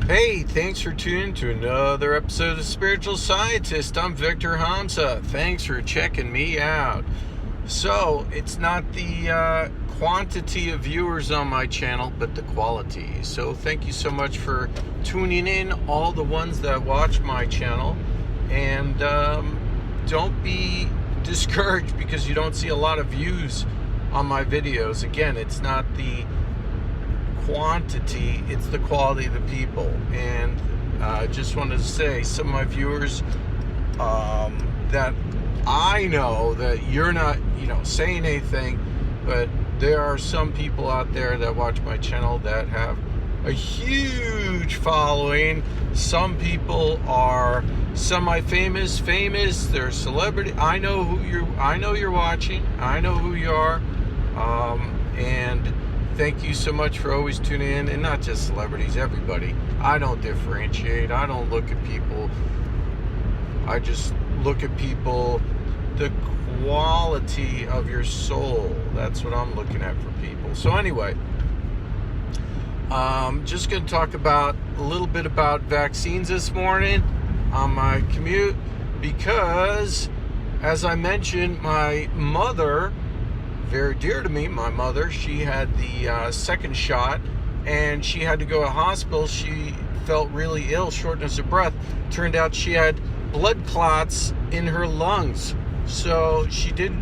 Hey, thanks for tuning to another episode of Spiritual Scientist. I'm Victor Hamza. Thanks for checking me out. So, it's not the quantity of viewers on my channel, but the quality. So, thank you so much for tuning in, all the ones that watch my channel. And don't be discouraged because you don't see a lot of views on my videos. Again, it's not the quantity, it's the quality of the people. And I just wanted to say, some of my viewers that I know that you're not saying anything, but there are some people out there that watch my channel that have a huge following. Some people are semi-famous, famous, they're celebrity. I know you're watching, I know who you are, and thank you so much for always tuning in. And not just celebrities, everybody. I don't differentiate. I don't look at people. I just look at people, the quality of your soul. That's what I'm looking at for people. So anyway, just going to talk about a little bit about vaccines this morning on my commute, because as I mentioned, my mother, very dear to me, my mother, she had the second shot and she had to go to hospital. She felt really ill, shortness of breath. Turned out she had blood clots in her lungs. So she did,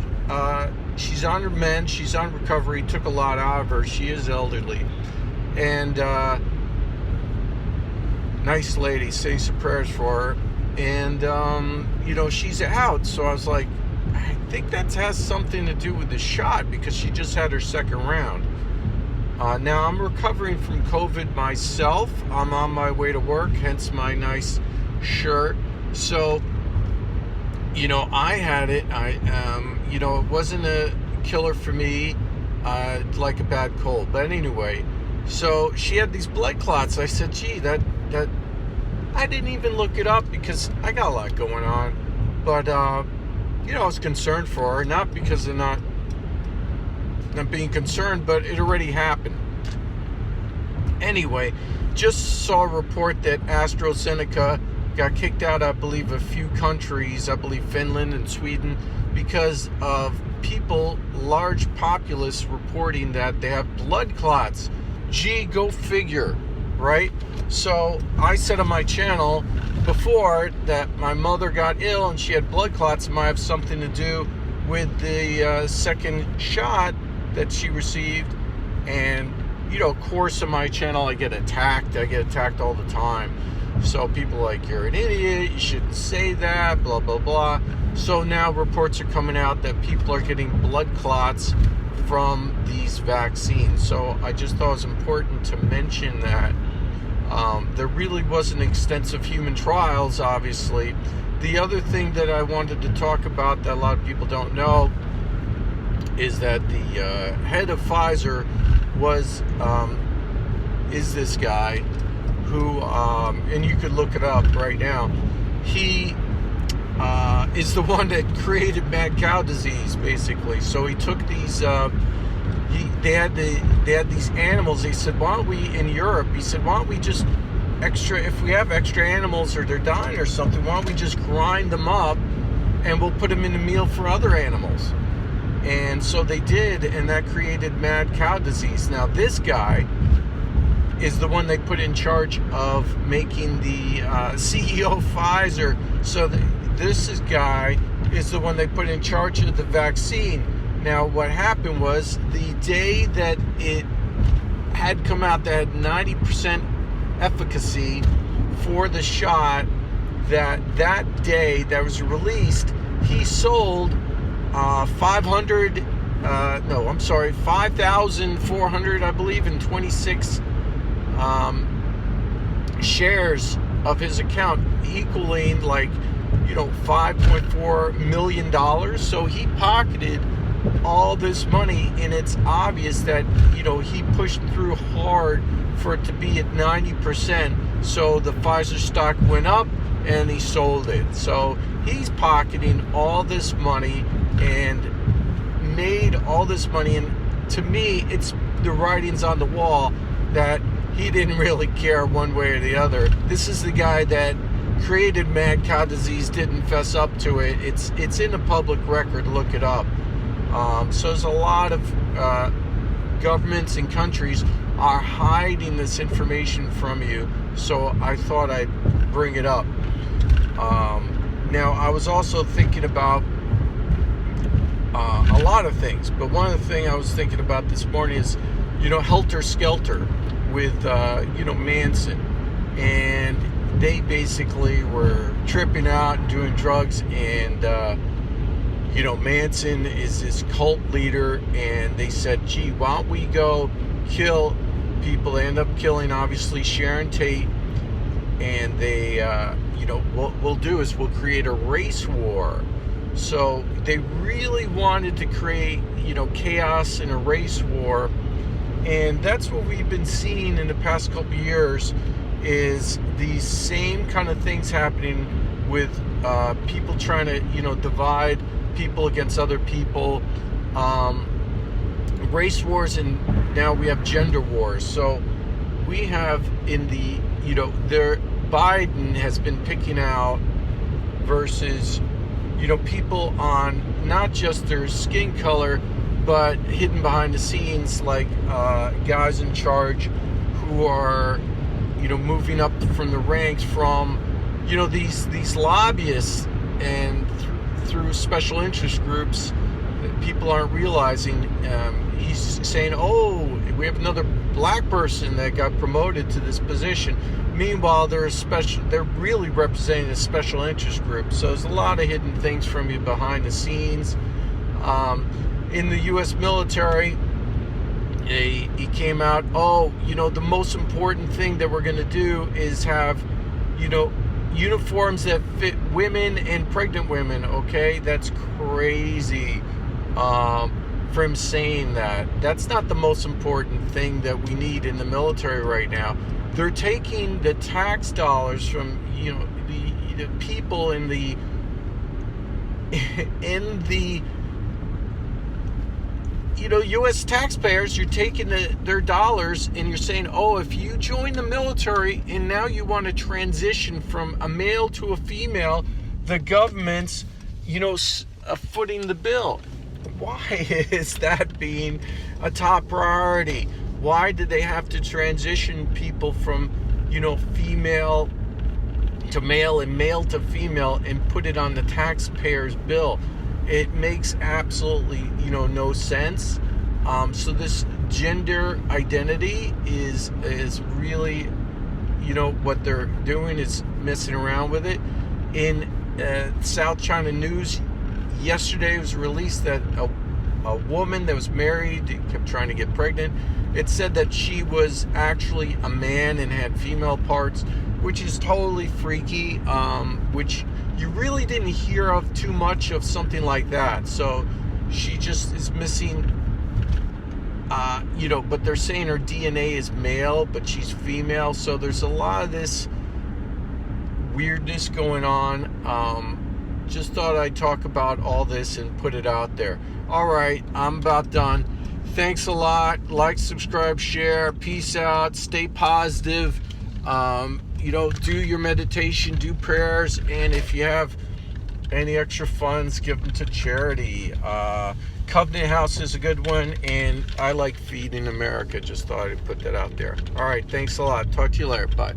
she's on her mend, she's on recovery, took a lot out of her. She is elderly. And nice lady, say some prayers for her. And, she's out. So I was like, I think that has something to do with the shot, because she just had her second round. Now I'm recovering from COVID myself. I'm on my way to work, hence my nice shirt. So, I had it. It wasn't a killer for me, like a bad cold. But anyway, so she had these blood clots. I said, gee, that I didn't even look it up because I got a lot going on. But, I was concerned for her, not because of not being concerned, but it already happened. Anyway, just saw a report that AstraZeneca got kicked out, I believe, a few countries, I believe Finland and Sweden, because of people, large populace, reporting that they have blood clots. Gee, go figure, right? So I said on my channel before that my mother got ill and she had blood clots. It might have something to do with the second shot that she received. And of course on my channel I get attacked all the time. So people are like, you're an idiot, you shouldn't say that, blah blah blah. So now reports are coming out that people are getting blood clots from these vaccines. So I just thought it was important to mention that. There really wasn't extensive human trials, obviously. The other thing that I wanted to talk about that a lot of people don't know is that the head of Pfizer is this guy who, and you could look it up right now, he is the one that created mad cow disease, basically. So he took these they had these animals. He said, why don't we, in Europe, he said, why don't we just if we have extra animals or they're dying or something, why don't we just grind them up and we'll put them in a meal for other animals? And so they did, and that created mad cow disease. Now this guy is the one they put in charge of making the CEO of Pfizer. So this guy is the one they put in charge of the vaccine. Now, what happened was, the day that it had come out that had 90% efficacy for the shot, that day that was released, he sold 5,400, I believe, and 26 shares of his account, equaling $5.4 million. So he pocketed all this money, and it's obvious that he pushed through hard for it to be at 90%. So the Pfizer stock went up and he sold it. So he's pocketing all this money and made all this money. And to me, it's the writing's on the wall that he didn't really care one way or the other. This is the guy that created mad cow disease, didn't fess up to it. It's in the public record. Look it up. So there's a lot of governments and countries are hiding this information from you. So I thought I'd bring it up. Now, I was also thinking about a lot of things, but one of the things I was thinking about this morning is, Helter Skelter with, Manson. And they basically were tripping out and doing drugs, and, Manson is this cult leader, and they said, gee, why don't we go kill people? They end up killing, obviously, Sharon Tate, and they, what we'll do is we'll create a race war. So they really wanted to create, chaos in a race war. And that's what we've been seeing in the past couple of years, is these same kind of things happening with people trying to, divide people against other people. Race wars, and now we have gender wars. So we have in the, Biden has been picking out versus, people on not just their skin color, but hidden behind the scenes, like guys in charge who are, moving up from the ranks from, these lobbyists, and through special interest groups that people aren't realizing. He's saying, oh, we have another black person that got promoted to this position. Meanwhile, they're really representing a special interest group. So there's a lot of hidden things from you behind the scenes. In the U.S. military, he came out, the most important thing that we're going to do is have, uniforms that fit women and pregnant women. Okay, that's crazy. For him saying that. That's not the most important thing that we need in the military right now. They're taking the tax dollars from, the people in the U.S. taxpayers. You're taking their dollars, and you're saying, oh, if you join the military and now you want to transition from a male to a female, the government's, footing the bill. Why is that being a top priority? Why did they have to transition people from, female to male and male to female and put it on the taxpayer's bill? It makes absolutely, no sense. So this gender identity is really, what they're doing is messing around with it. In South China News, yesterday it was released that a woman that was married kept trying to get pregnant. It said that she was actually a man and had female parts, which is totally freaky, which you really didn't hear of too much of something like that. So she just is missing, but they're saying her DNA is male, but she's female. So there's a lot of this weirdness going on. Just thought I'd talk about all this and put it out there. All right, I'm about done. Thanks a lot. Like, subscribe, share. Peace out. Stay positive. Do your meditation, do prayers, and if you have any extra funds, give them to charity. Covenant House is a good one, and I like Feeding America. Just thought I'd put that out there. All right, thanks a lot. Talk to you later. Bye.